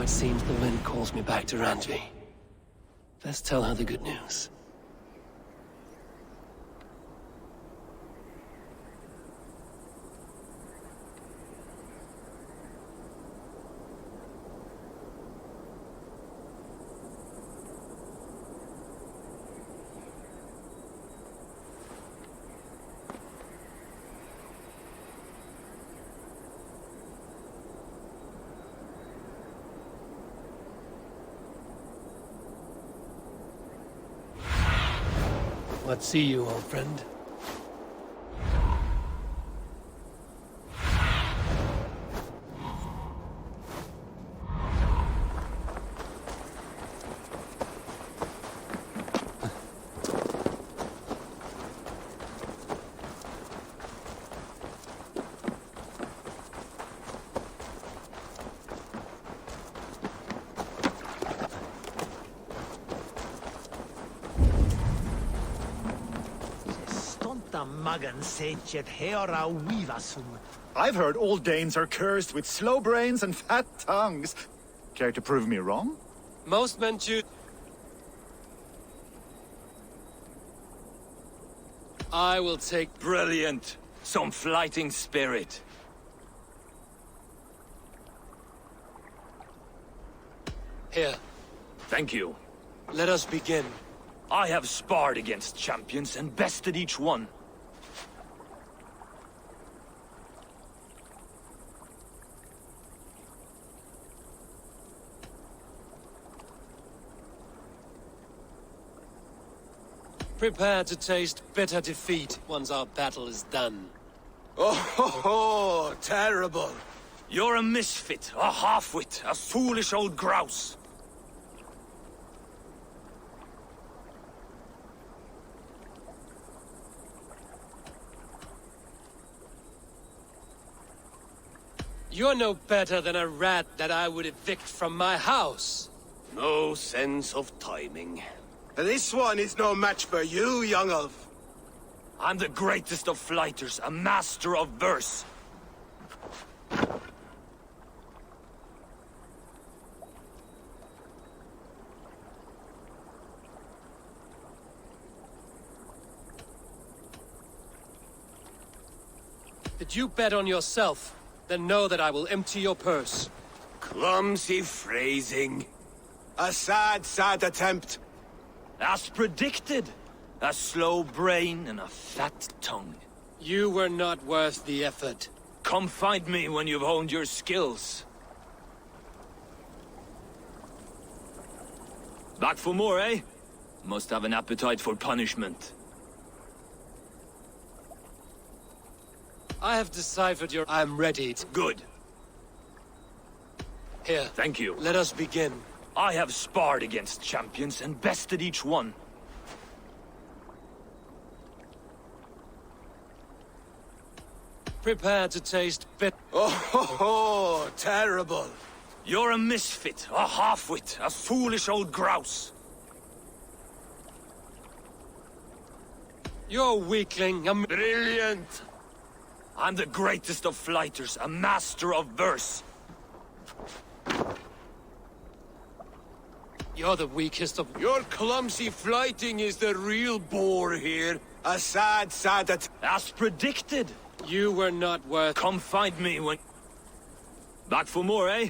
it seems the wind calls me back to Ranji. Let's tell her the good news. What see you, old friend? I've heard all Danes are cursed with slow brains and fat tongues. Care to prove me wrong? Most men choose... I will take... Brilliant! Some flighting spirit. Here, Thank you. let us begin. I have sparred against champions and bested each one. Prepare to taste bitter defeat once our battle is done. Oh, terrible! You're a misfit, a half-wit, a foolish old grouse. You're no better than a rat that I would evict from my house. No sense of timing. This one is no match for you, young elf. I'm the greatest of flighters, a master of verse. Did you bet on yourself? Then know that I will empty your purse. Clumsy phrasing. A sad, sad attempt. As predicted. A slow brain and a fat tongue. You were not worth the effort. Come find me when you've honed your skills. Back for more, eh? Must have an appetite for punishment. I have deciphered your... I'm ready to... Good. Here, Thank you. let us begin. I have sparred against champions and bested each one. Prepare to taste Oh, terrible. You're a misfit, a half-wit, a foolish old grouse. You're a weakling, Brilliant! I'm the greatest of flighters, a master of verse. You're the weakest of... Your clumsy flighting is the real bore here. A sad, sad attempt. As predicted. You were not worth... Come find me when... Back for more, eh?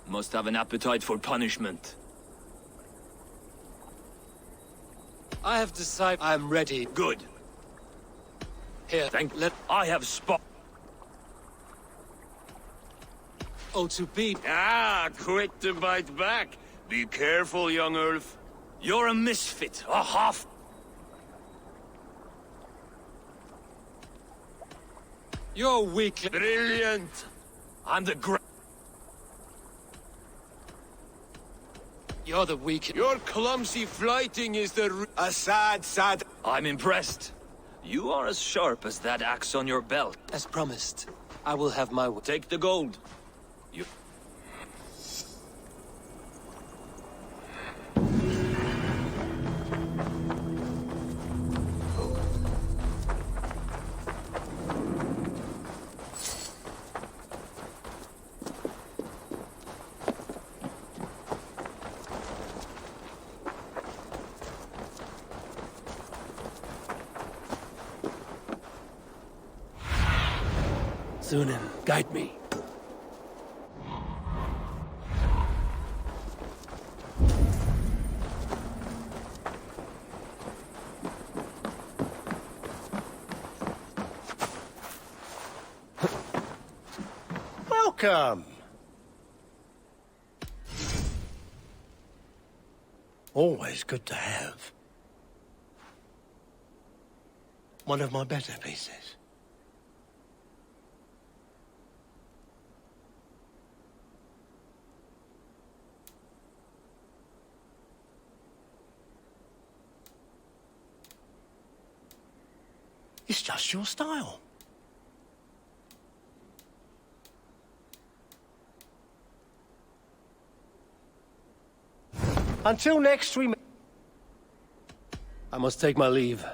Must have an appetite for punishment. I have decided... I'm ready. Good. Here, let... I have spot... Oh, to beat... Ah, quick to bite back. Be careful, young elf. You're a misfit, a half... You're a weakling... Brilliant! I'm the great... You're the weak... Your clumsy flighting is a sad, sad... I'm impressed. You are as sharp as that axe on your belt. As promised, I will have my way. Take the gold. You... Thunin, guide me. Welcome. Always good to have. One of my better pieces. It's just your style. Until next we... I must take my leave.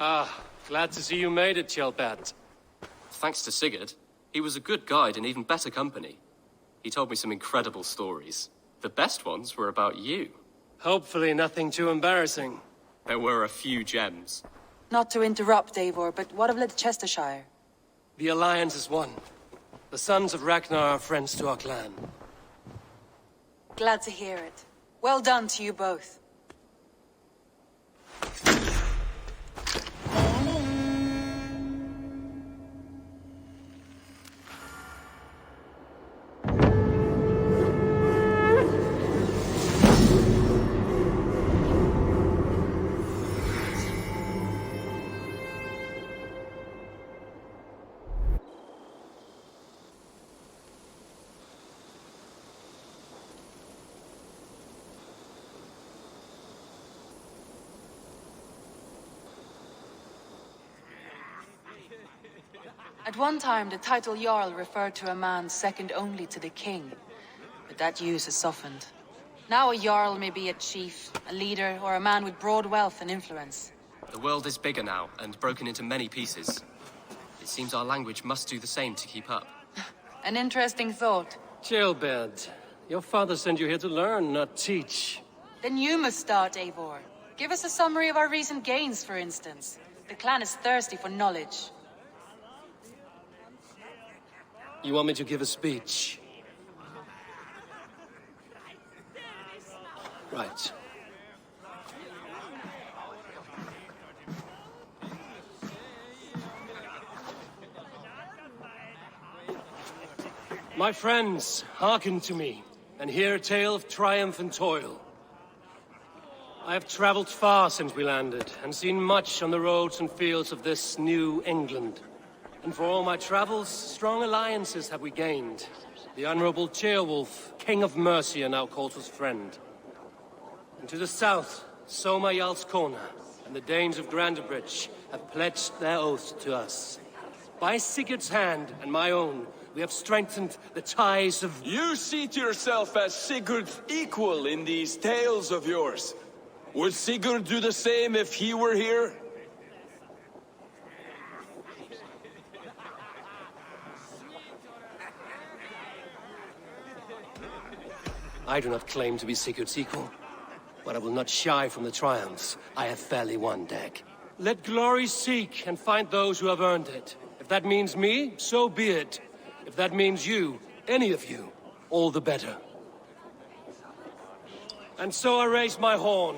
Ah, glad to see you made it, Chelpat. Thanks to Sigurd. He was a good guide and even better company. He told me some incredible stories. The best ones were about you. Hopefully nothing too embarrassing. There were a few gems. Not to interrupt, Eivor, but what of Leicestershire? The Alliance is one. The sons of Ragnar are friends to our clan. Glad to hear it. Well done to you both. At one time, the title Jarl referred to a man second only to the king. But that use has softened. Now a Jarl may be a chief, a leader, or a man with broad wealth and influence. The world is bigger now, and broken into many pieces. It seems our language must do the same to keep up. An interesting thought. Chilbert, your father sent you here to learn, not teach. Then you must start, Eivor. Give us a summary of our recent gains, for instance. The clan is thirsty for knowledge. You want me to give a speech? Right. My friends, hearken to me, and hear a tale of triumph and toil. I have traveled far since we landed, and seen much on the roads and fields of this new England. And for all my travels, strong alliances have we gained. The Honorable Ceolwulf, King of Mercia, now calls us friend. And to the south, Soma Jarl's Corner, and the Danes of Grandebridge have pledged their oaths to us. By Sigurd's hand and my own, we have strengthened the ties of... You seat yourself as Sigurd's equal in these tales of yours. Would Sigurd do the same if he were here? I do not claim to be Sigurd's equal, but I will not shy from the triumphs I have fairly won, Dag. Let glory seek and find those who have earned it. If that means me, so be it. If that means you, any of you, all the better. And so I raise my horn.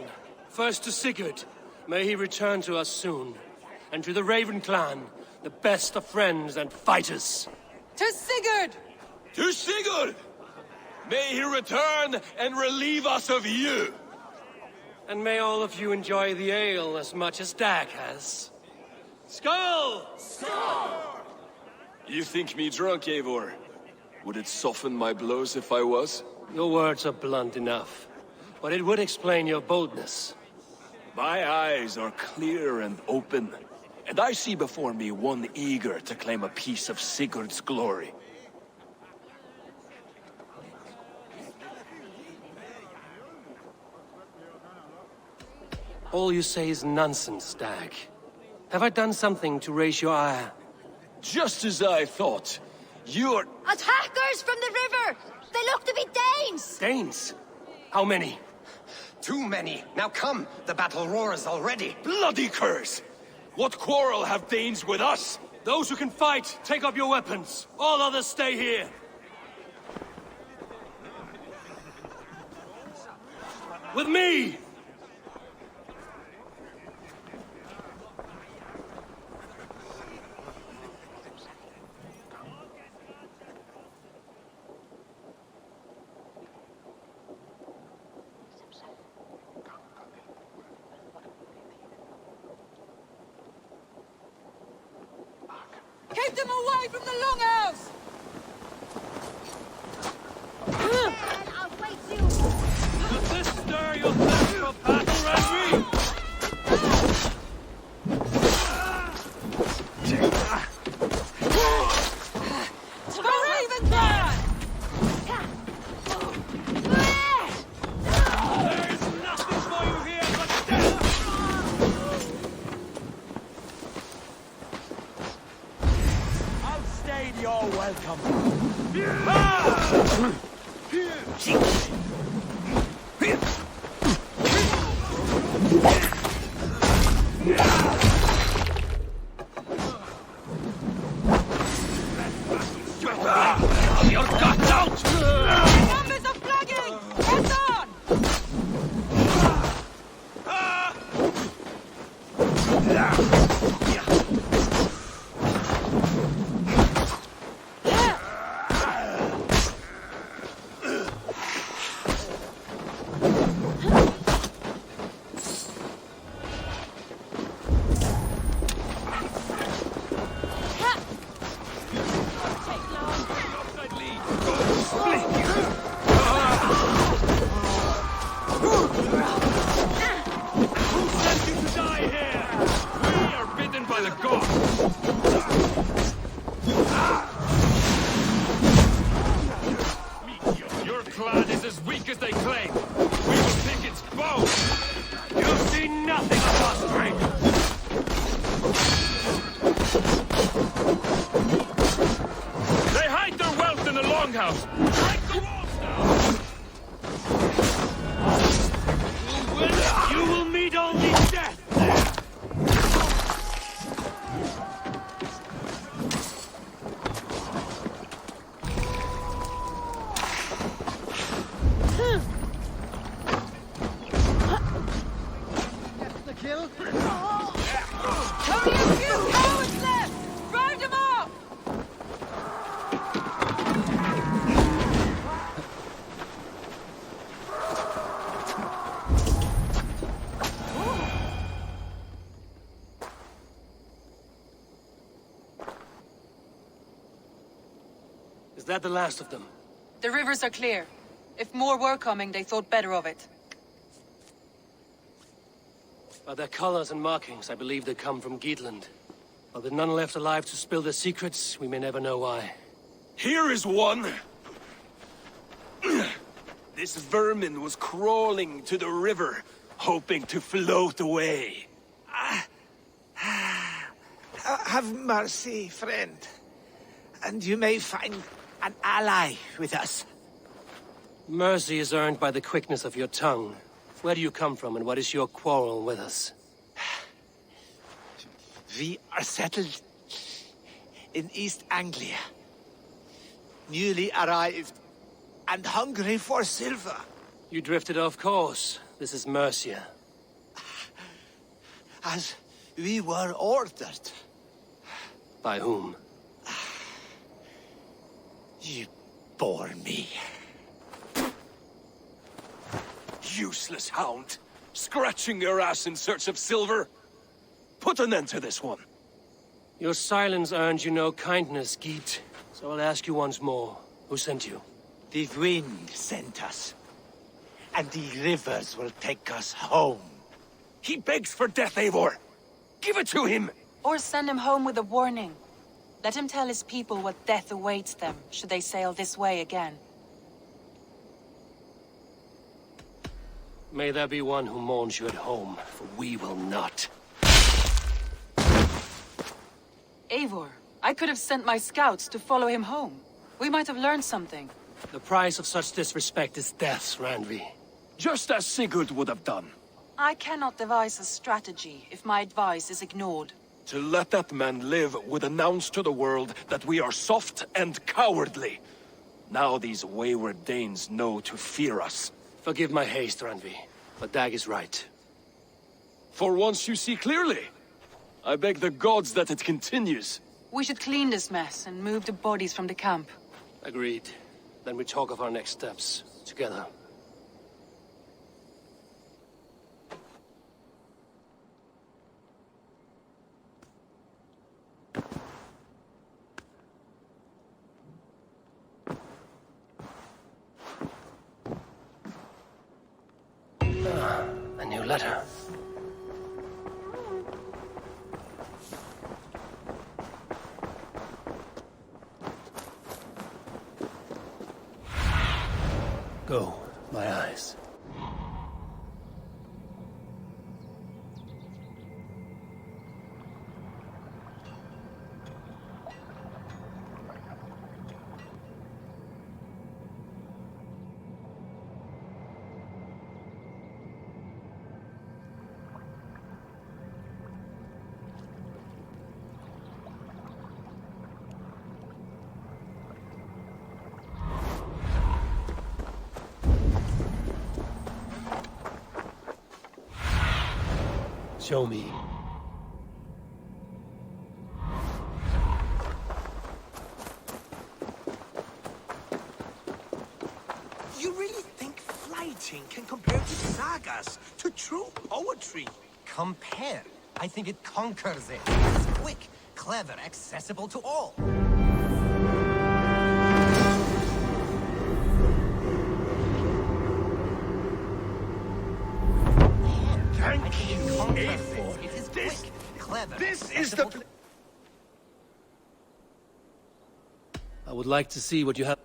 First to Sigurd, may he return to us soon. And to the Raven clan, the best of friends and fighters. To Sigurd! To Sigurd! May he return and relieve us of you! And may all of you enjoy the ale as much as Dag has. Skull! You think me drunk, Eivor? Would it soften my blows if I was? Your words are blunt enough, but it would explain your boldness. My eyes are clear and open, and I see before me one eager to claim a piece of Sigurd's glory. All you say is nonsense, Dag. Have I done something to raise your ire? Just as I thought. You're... Attackers from the river! They look to be Danes! Danes? How many? Too many. Now come, the battle roars already. bloody curse! What quarrel have Danes with us? Those who can fight, take up your weapons. All others stay here. With me! Keep them away from the longhouse! I'll wait you! Does this stir your thirst for battle, Randry? The Raven clan! There is nothing for you here but death! Outstayed your welcome. come from. Your guts out! Numbers are flagging! Press on! Your clan is as weak as they claim. We will pick its bones. You've seen nothing of our strength. They hide their wealth in the longhouse. Break the walls now. You will meet only death. Only a few cowards left! Drive them off! Is that the last of them? The rivers are clear. If more were coming, they thought better of it. By their colors and markings, I believe they come from Geatland. But with none left alive to spill their secrets, we may never know why. Here is one. This vermin was crawling to the river, hoping to float away. Have mercy, friend. And you may find an ally with us. Mercy is earned by the quickness of your tongue. Where do you come from, and what is your quarrel with us? We are settled in East Anglia. Newly arrived and hungry for silver. You drifted off course. This is Mercia. As we were ordered. By whom? You bore me. Useless hound! Scratching your ass in search of silver! Put an end to this one! Your silence earned you no kindness, Geet. So I'll ask you once more. Who sent you? The wind sent us. And the rivers will take us home. He begs for death, Eivor! Give it to him! Or send him home with a warning. Let him tell his people what death awaits them, should they sail this way again. May there be one who mourns you at home, for we will not. Eivor, I could have sent my scouts to follow him home. We might have learned something. The price of such disrespect is death, Randvi. Just as Sigurd would have done. I cannot devise a strategy if my advice is ignored. To let that man live would announce to the world that we are soft and cowardly. Now these wayward Danes know to fear us. Forgive my haste, Randvi, but Dag is right. For once you see clearly. I beg the gods that it continues. We should clean this mess and move the bodies from the camp. Agreed. Then we talk of our next steps, together. A new letter. Go, my eyes. Show me. You really think fighting can compare to sagas, to true poetry? Compare. I think it conquers it. It's quick, clever, accessible to all. Thank you, A4. It is This- quick, clever. This is the... accessible to- I would like to see what you have.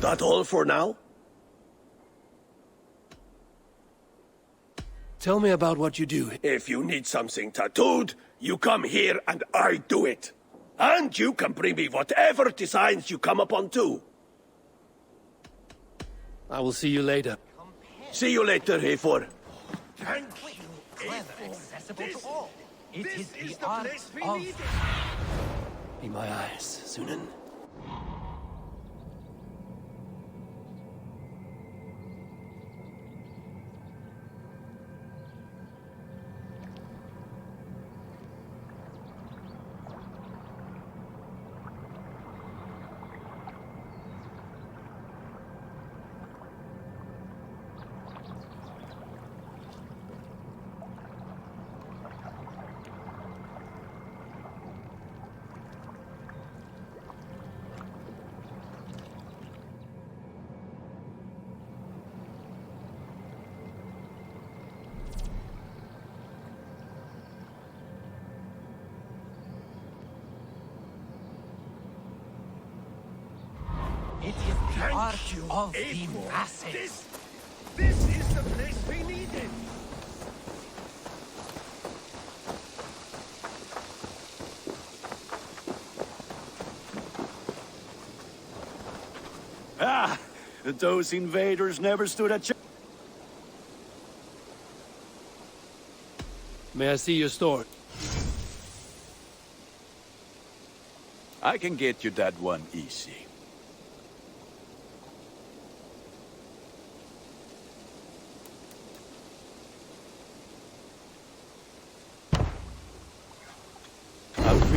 That all for now? Tell me about what you do. If you need something tattooed, you come here and I do it. And you can bring me whatever designs you come upon too. I will see you later. See you later, A4. Thank quick, you, clever, A4. accessible This- to all. It This is is the the art place we of... needed. Be my eyes, Sunan. It is the Thank art you, of the A4. masses. This is the place we needed. Ah, those invaders never stood a chance. May I see your store? I can get you that one easy.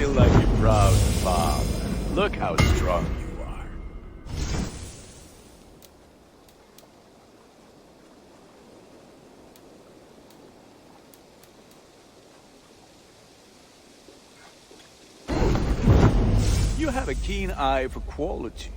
feel like a proud father. Look how strong you are. You have a keen eye for quality.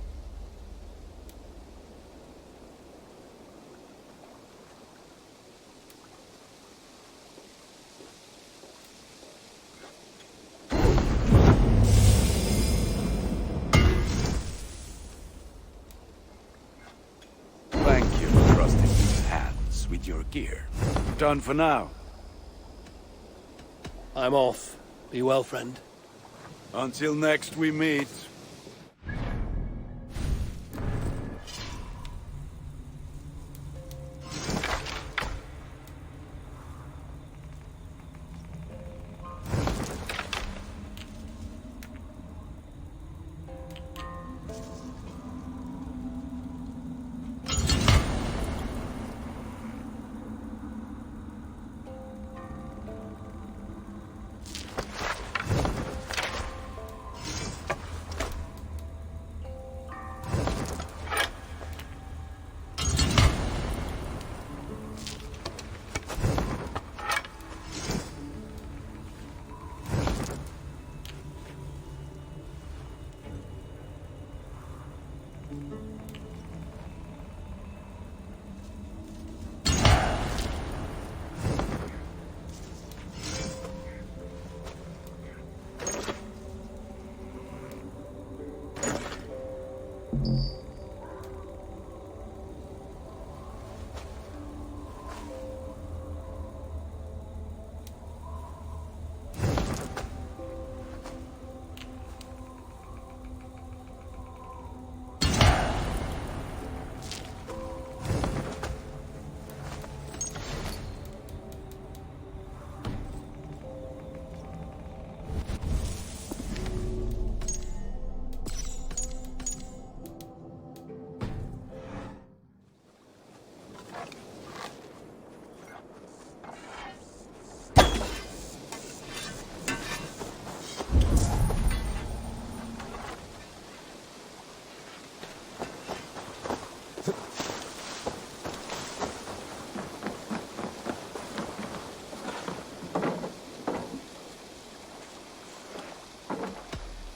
Thank you for trusting these hands with your gear. Done for now. I'm off. Be well, friend. Until next we meet.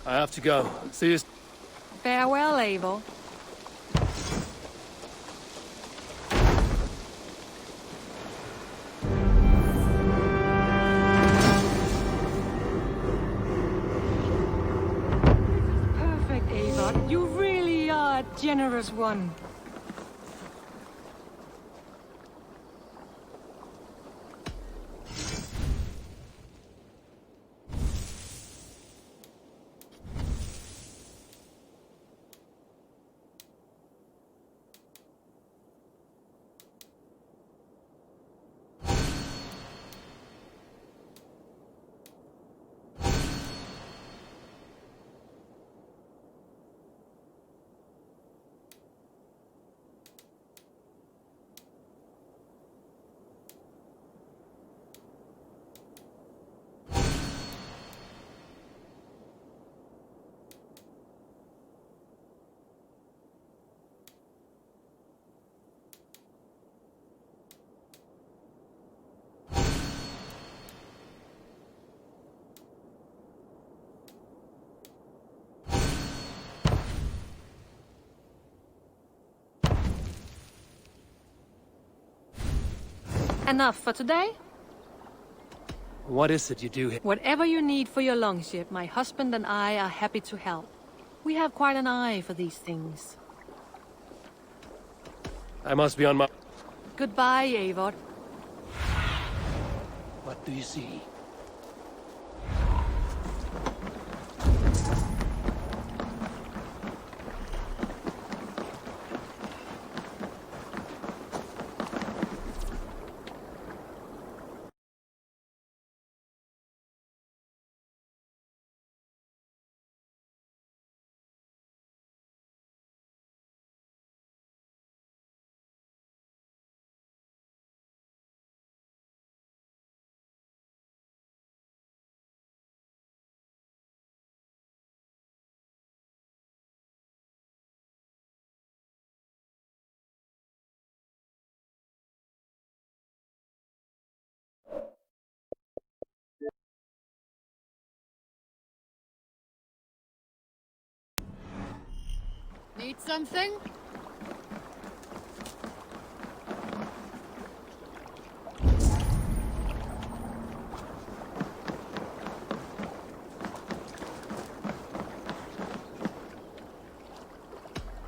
I have to go. See you. Farewell, Eivor. Perfect, Eivor. You really are a generous one. Enough for today? What is it you do here? Whatever you need for your longship, my husband and I are happy to help. We have quite an eye for these things. I must be on my... Goodbye, Eivor. What do you see? Need something?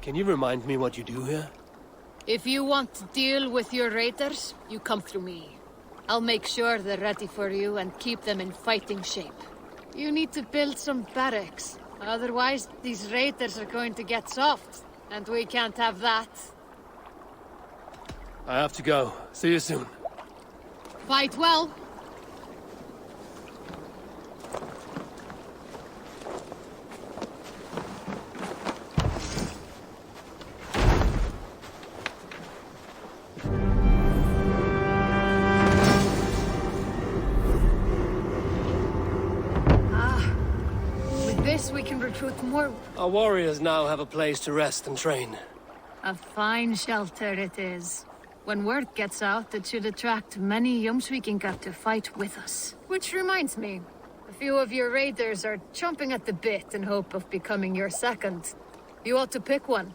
Can you remind me what you do here? If you want to deal with your raiders, you come through me. I'll make sure they're ready for you and keep them in fighting shape. You need to build some barracks. Otherwise, these raiders are going to get soft. And we can't have that. I have to go. See you soon. Fight well. We can recruit more. Our warriors now have a place to rest and train. A fine shelter it is. When word gets out, it should attract many Jomsvikingar to fight with us. Which reminds me, a few of your raiders are chomping at the bit in hope of becoming your second. You ought to pick one.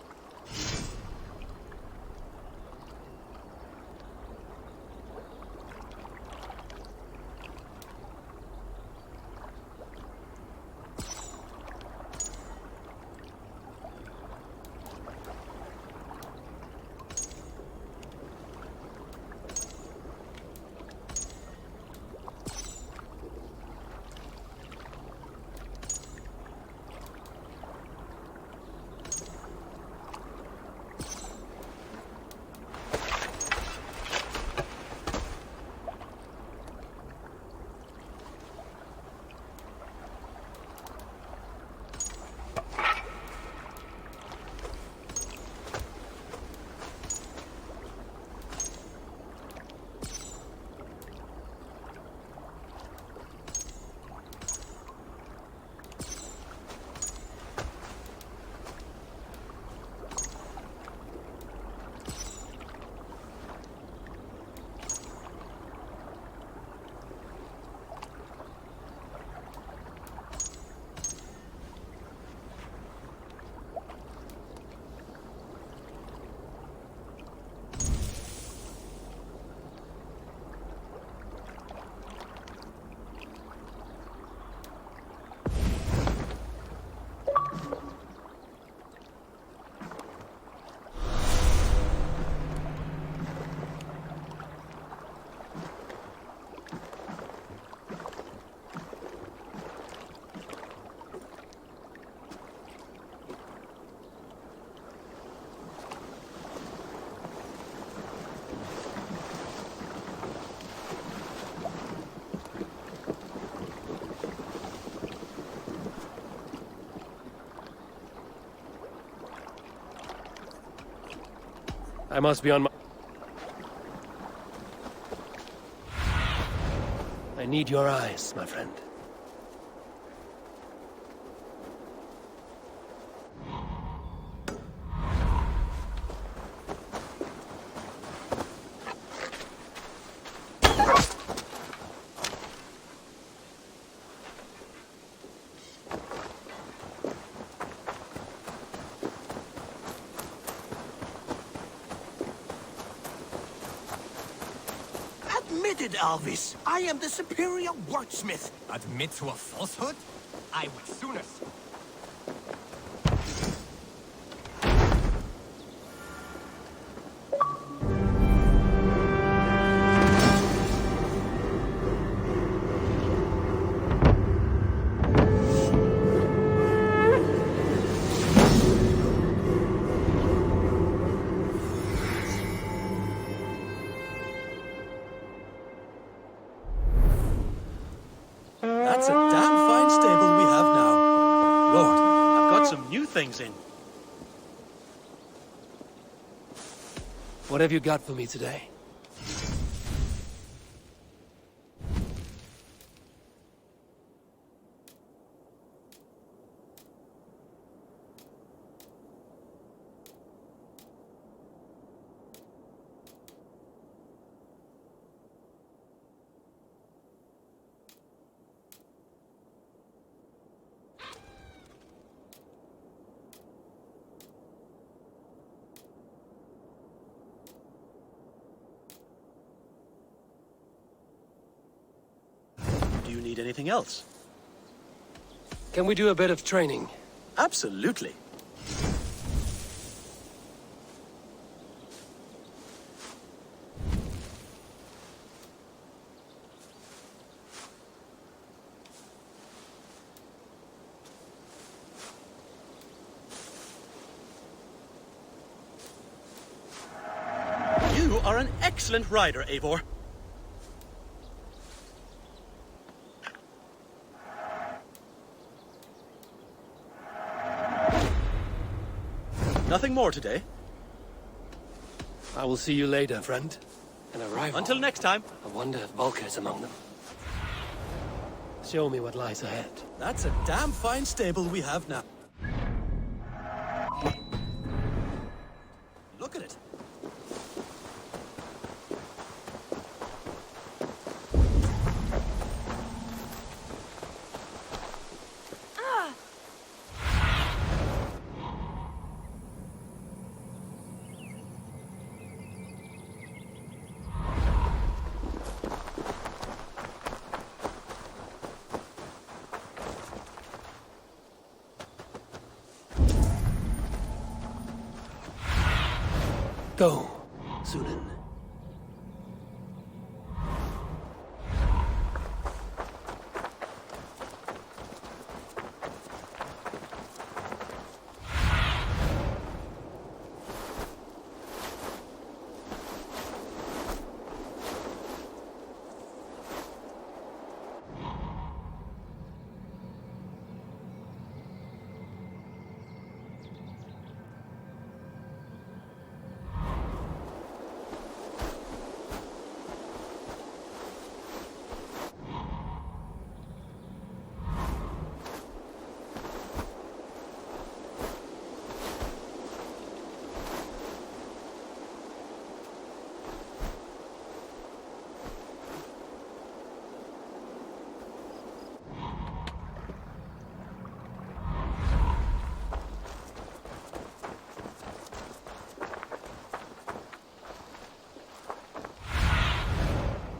I must be on my... I need your eyes, my friend. Admitted, Alvis. I am the superior wordsmith. Admit to a falsehood? I would sooner... That's a damn fine stable we have now. Lord, I've got some new things in. What have you got for me today? you need anything else? Can we do a bit of training? Absolutely. You are an excellent rider, Eivor. Nothing more today. I will see you later, friend. An arrival. Until next time. I wonder if Volker is among them. Show me what lies ahead. That's a damn fine stable we have now. Look at it. Go, Sunan.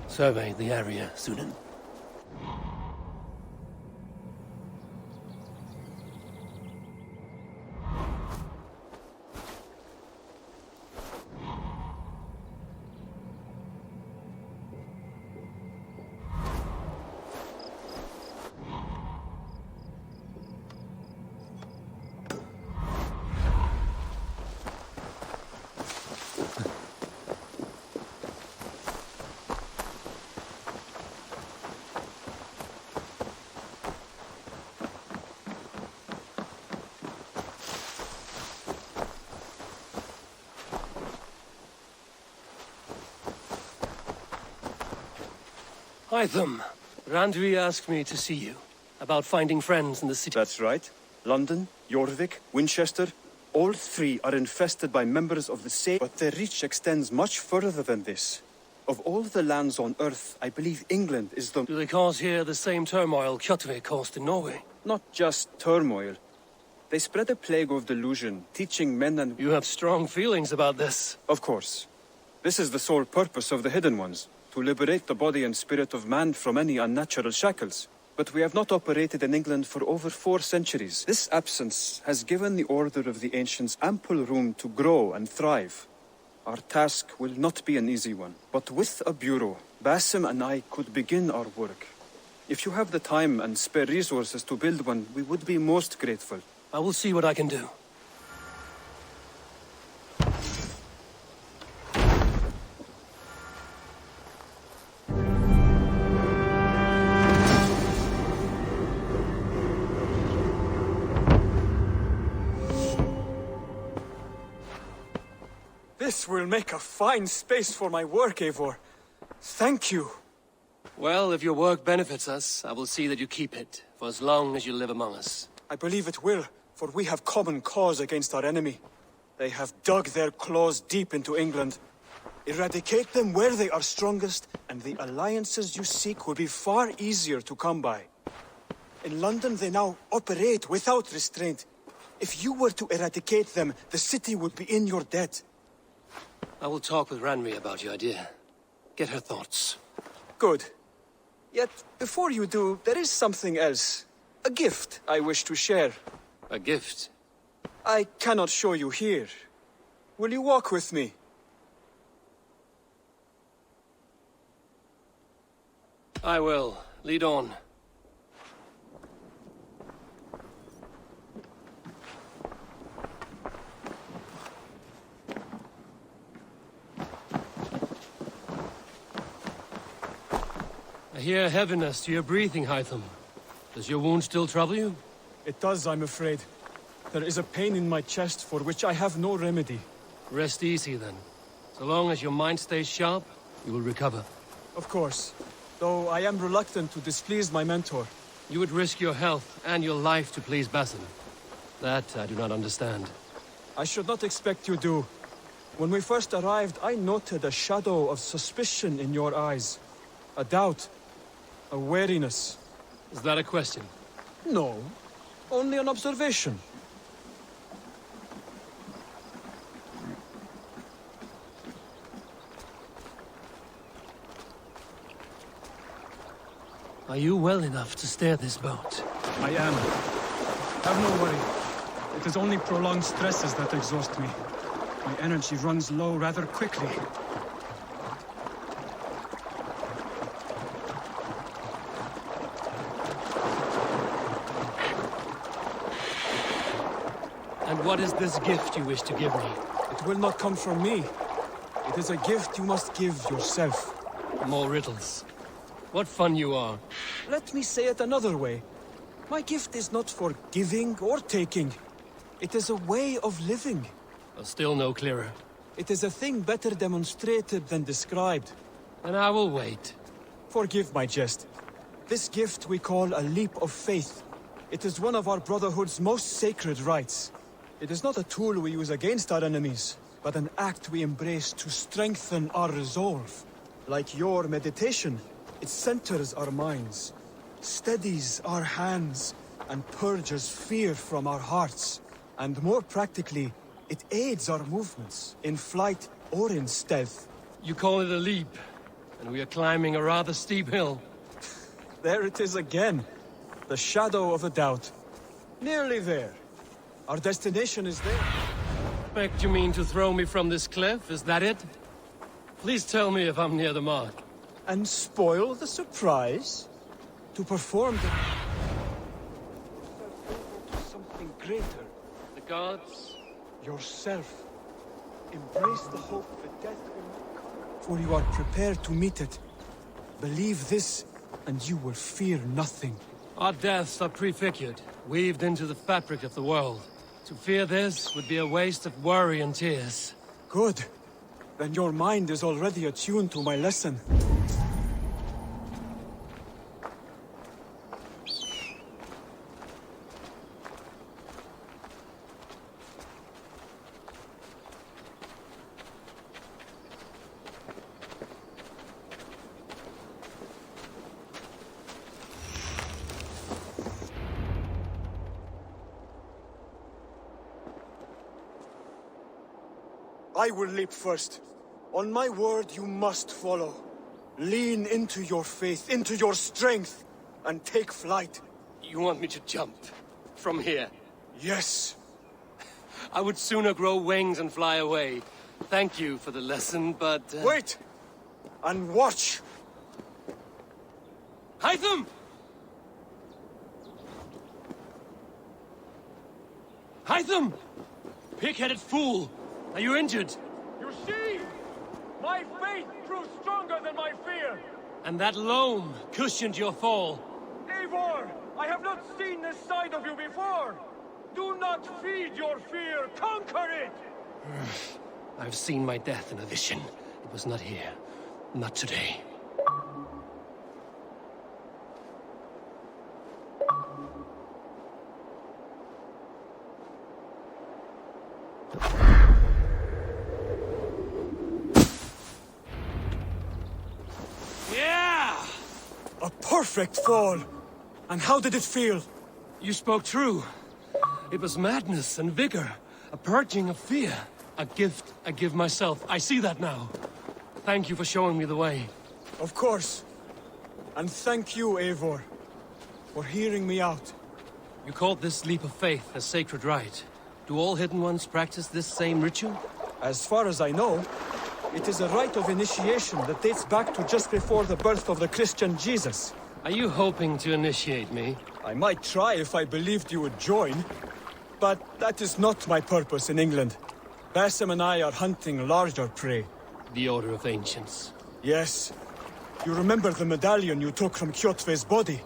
Survey the area, Sunan. Hytham, Randvi asked me to see you about finding friends in the city. That's right. London, Jorvik, Winchester, all three are infested by members of the same, but their reach extends much further than this. Of all the lands on Earth, I believe England is the... Do they cause here the same turmoil Kjotve caused in Norway? Not just turmoil. They spread a plague of delusion, teaching men and... You have strong feelings about this. Of course. This is the sole purpose of the Hidden Ones, to liberate the body and spirit of man from any unnatural shackles. But we have not operated in England for over 4 centuries. This absence has given the Order of the Ancients ample room to grow and thrive. Our task will not be an easy one, but with a bureau, Basim and I could begin our work. If you have the time and spare resources to build one, we would be most grateful. I will see what I can do. This will make a fine space for my work, Eivor. Thank you. Well, if your work benefits us, I will see that you keep it, for as long as you live among us. I believe it will, for we have common cause against our enemy. They have dug their claws deep into England. Eradicate them where they are strongest, and the alliances you seek will be far easier to come by. In London, they now operate without restraint. If you were to eradicate them, the city would be in your debt. I will talk with Ranvi about your idea. Get her thoughts. Good. Yet, before you do, there is something else. A gift I wish to share. A gift? I cannot show you here. Will you walk with me? I will. Lead on. I hear heaviness to your breathing, Hytham. Does your wound still trouble you? It does, I'm afraid. There is a pain in my chest for which I have no remedy. Rest easy, then. So long as your mind stays sharp, you will recover. Of course. Though I am reluctant to displease my mentor. You would risk your health and your life to please Basin. That I do not understand. I should not expect you do. When we first arrived, I noted a shadow of suspicion in your eyes. A doubt. A wariness. Is that a question? No. Only an observation. Are you well enough to steer this boat? I am. Have no worry. It is only prolonged stresses that exhaust me. My energy runs low rather quickly. And what is this gift you wish to give me? It will not come from me. It is a gift you must give yourself. More riddles. What fun you are. Let me say it another way. My gift is not for giving or taking. It is a way of living. Still no clearer. It is a thing better demonstrated than described. And I will wait. Forgive my jest. This gift we call a leap of faith. It is one of our Brotherhood's most sacred rites. It is not a tool we use against our enemies, but an act we embrace to strengthen our resolve. Like your meditation, it centers our minds, steadies our hands, and purges fear from our hearts. And more practically, it aids our movements, in flight or in stealth. You call it a leap, and we are climbing a rather steep hill. There it is again. The shadow of a doubt. Nearly there. Our destination is there. Expect you mean to throw me from this cliff, is that it? Please tell me if I'm near the mark. And spoil the surprise? To perform the... something greater. The gods? Yourself. Embrace the hope that death will not come. For you are prepared to meet it. Believe this, and you will fear nothing. Our deaths are prefigured, weaved into the fabric of the world. To fear this would be a waste of worry and tears. Good. Then your mind is already attuned to my lesson. I will leap first. On my word, you must follow. Lean into your faith, into your strength, and take flight. You want me to jump? From here? Yes. I would sooner grow wings and fly away. Thank you for the lesson, but... Wait! And watch! Hytham! Hytham! Pig-headed fool! Are you injured? You see? My faith proved stronger than my fear! And that loam cushioned your fall. Eivor! I have not seen this side of you before! Do not feed your fear, conquer it! I've seen my death in a vision. It was not here. Not today. A perfect fall! And how did it feel? You spoke true. It was madness and vigor. A purging of fear. A gift I give myself. I see that now. Thank you for showing me the way. Of course. And thank you, Eivor, for hearing me out. You called this leap of faith a sacred rite. Do all Hidden Ones practice this same ritual? As far as I know, it is a rite of initiation that dates back to just before the birth of the Christian Jesus. Are you hoping to initiate me? I might try if I believed you would join, but that is not my purpose in England. Basim and I are hunting larger prey. The Order of Ancients. Yes. You remember the medallion you took from Kjotve's body?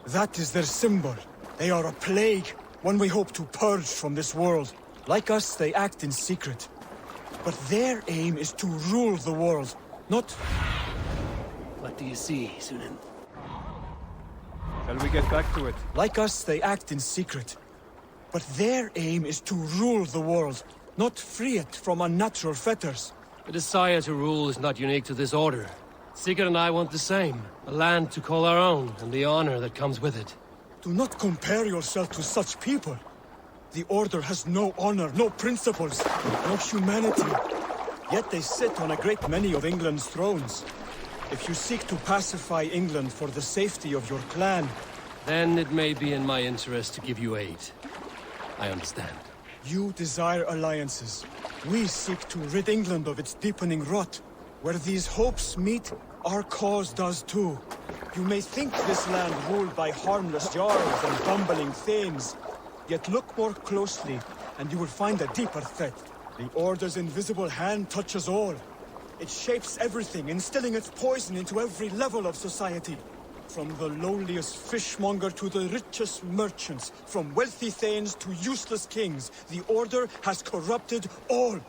That is their symbol. They are a plague, one we hope to purge from this world. Like us, they act in secret. But their aim is to rule the world, not... What do you see, Sunan? Shall we get back to it? Like us, they act in secret. But their aim is to rule the world, not free it from unnatural fetters. The desire to rule is not unique to this order. Sigurd and I want the same. A land to call our own, and the honor that comes with it. Do not compare yourself to such people. The Order has no honor, no principles, no humanity. Yet they sit on a great many of England's thrones. If you seek to pacify England for the safety of your clan... Then it may be in my interest to give you aid. I understand. You desire alliances. We seek to rid England of its deepening rot. Where these hopes meet, our cause does too. You may think this land ruled by harmless jarls and bumbling thanes. Yet look more closely, and you will find a deeper threat. The Order's invisible hand touches all. It shapes everything, instilling its poison into every level of society. From the lowliest fishmonger to the richest merchants, from wealthy thanes to useless kings, the Order has corrupted all.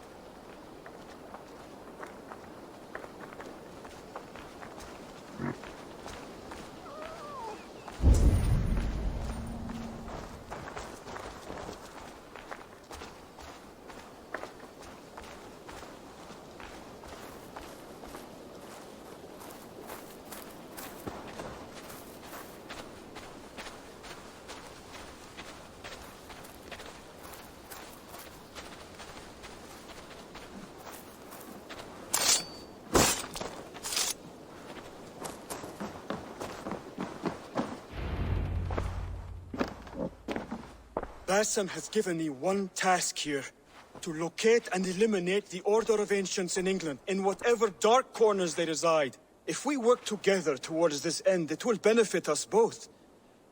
Basim has given me one task here. To locate and eliminate the Order of Ancients in England, in whatever dark corners they reside. If we work together towards this end, it will benefit us both.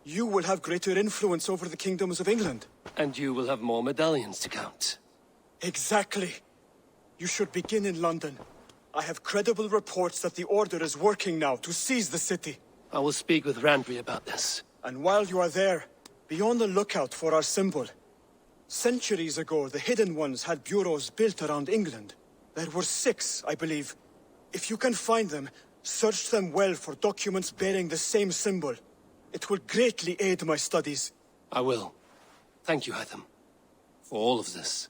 You will have greater influence over the kingdoms of England. And you will have more medallions to count. Exactly. You should begin in London. I have credible reports that the Order is working now to seize the city. I will speak with Randry about this. And while you are there, be on the lookout for our symbol. Centuries ago, the Hidden Ones had bureaus built around England. There were 6, I believe. If you can find them, search them well for documents bearing the same symbol. It will greatly aid my studies. I will. Thank you, Hytham, for all of this.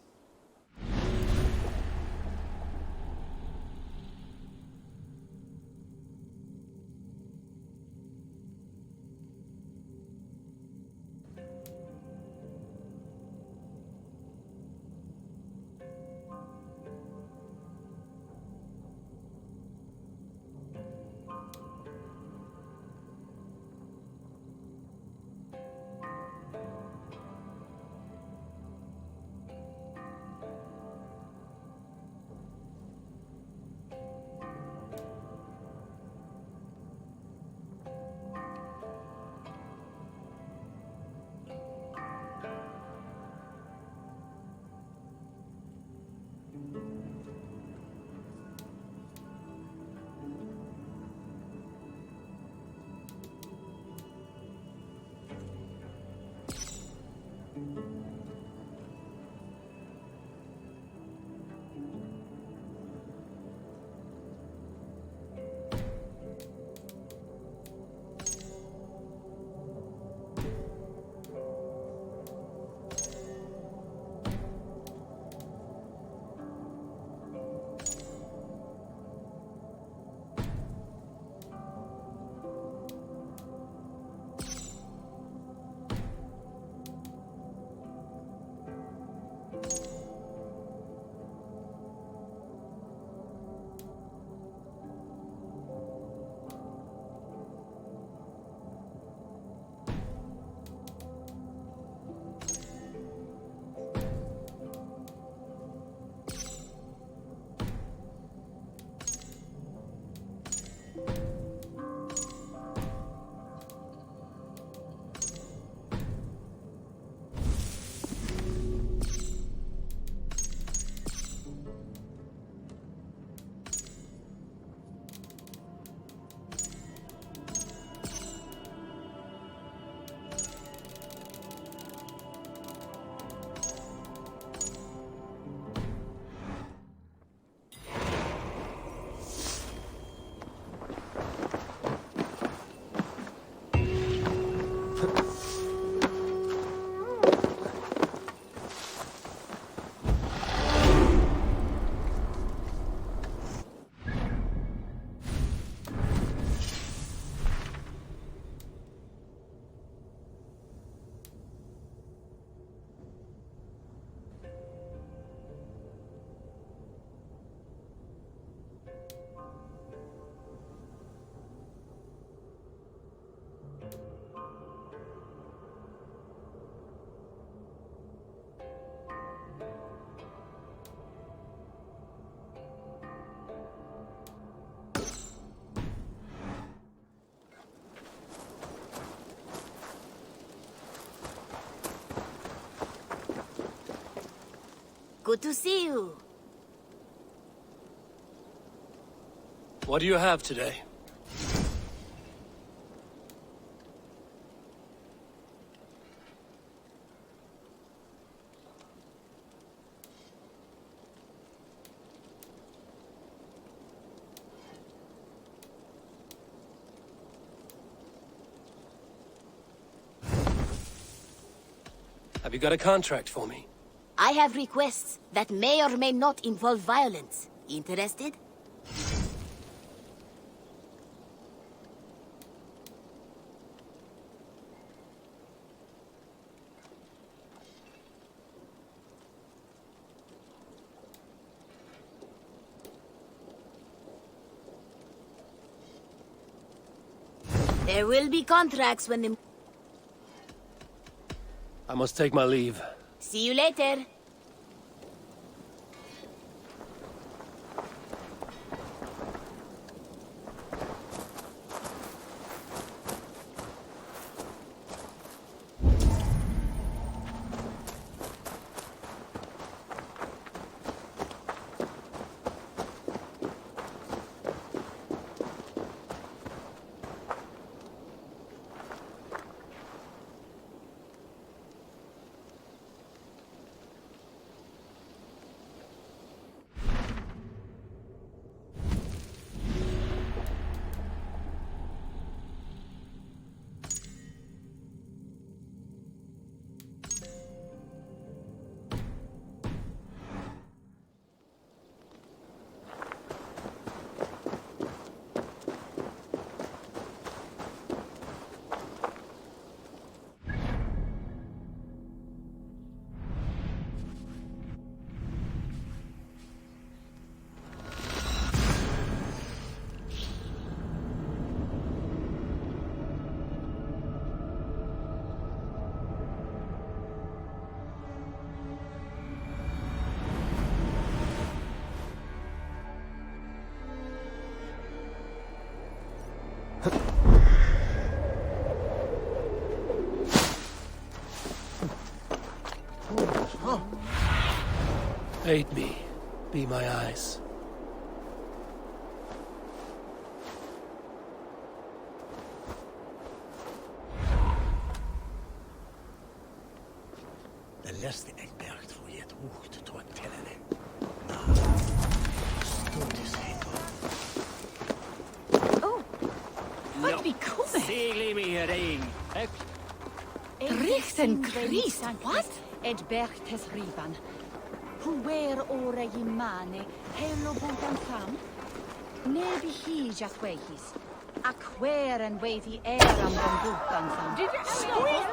Good to see you. What do you have today? Have you got a contract for me? I have requests that may or may not involve violence. Interested? There will be contracts when the... I must take my leave. See you later. Aid me. Be my eyes. De laatste ekbergt voor je het hoog te tellen. Wat wie komen? Segel me hierheen. Richten Christ, what? Ed bergtes riban. Huer ore imane, helo budan fam. Nebi hija quehis. Aquer and wavy air am budan fam. Good lord!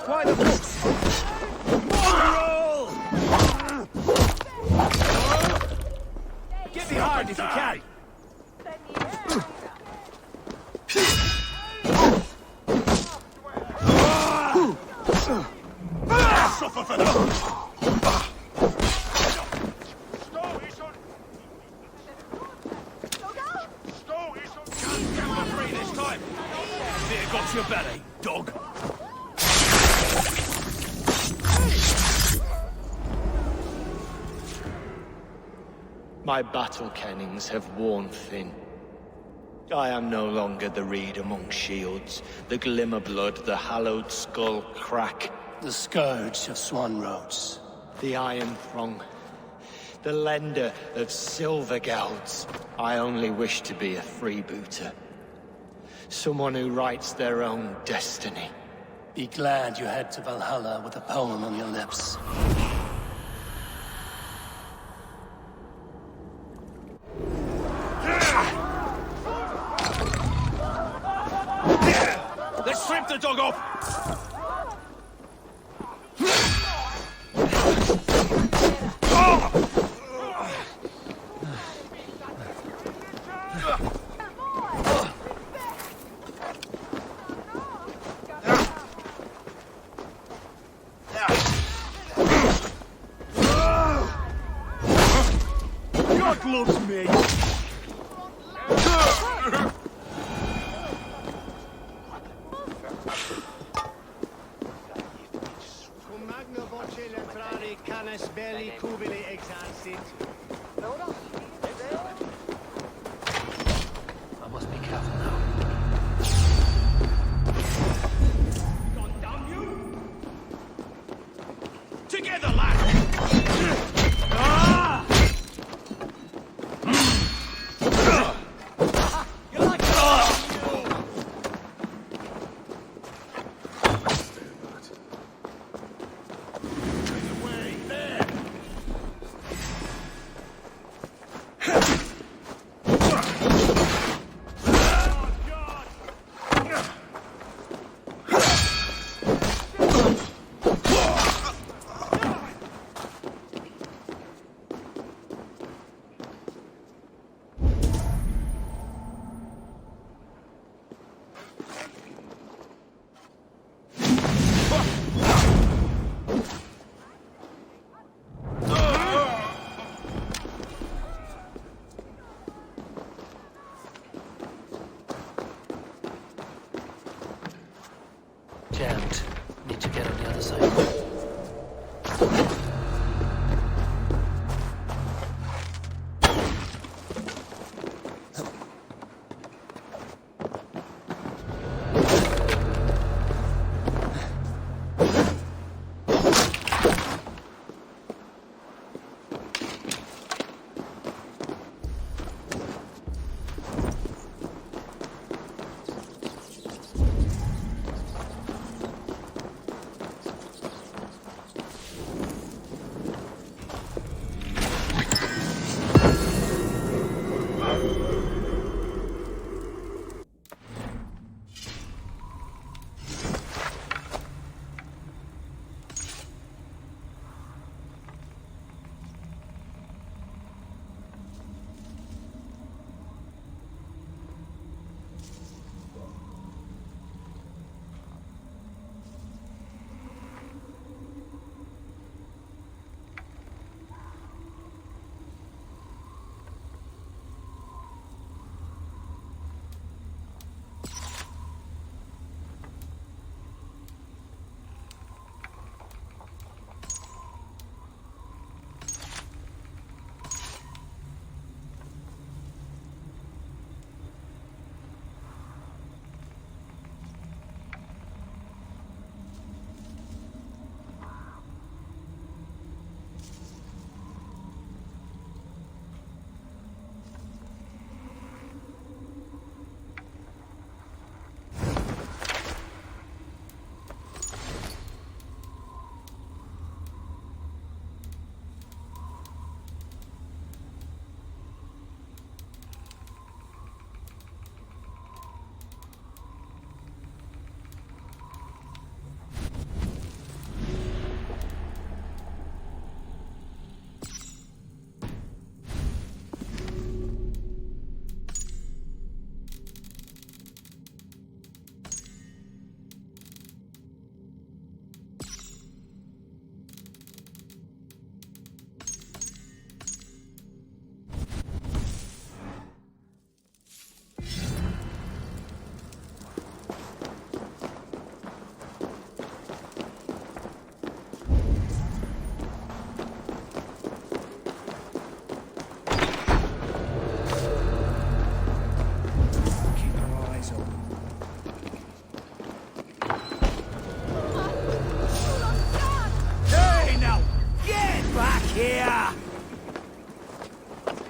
Why the books? Roll! Get behind if you can! Suffer for that! Free this time! Fear got your belly, dog! My battle kennings have worn thin. I am no longer the reed among shields, the glimmer blood, the hallowed skull crack. The scourge of Swan Roads. The iron throng. The lender of silver gelds. I only wish to be a freebooter. Someone who writes their own destiny. Be glad you head to Valhalla with a poem on your lips. Let's strip the dog off! God loves me! jammed. Need to get on the other side.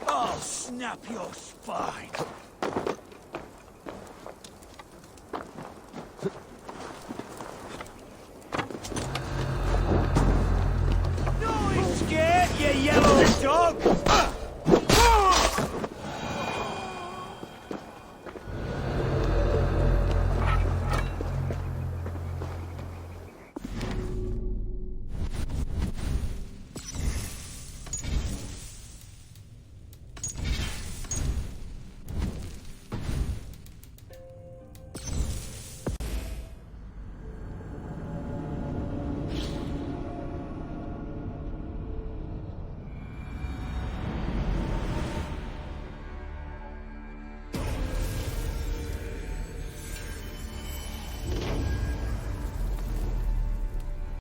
I'll snap your spine.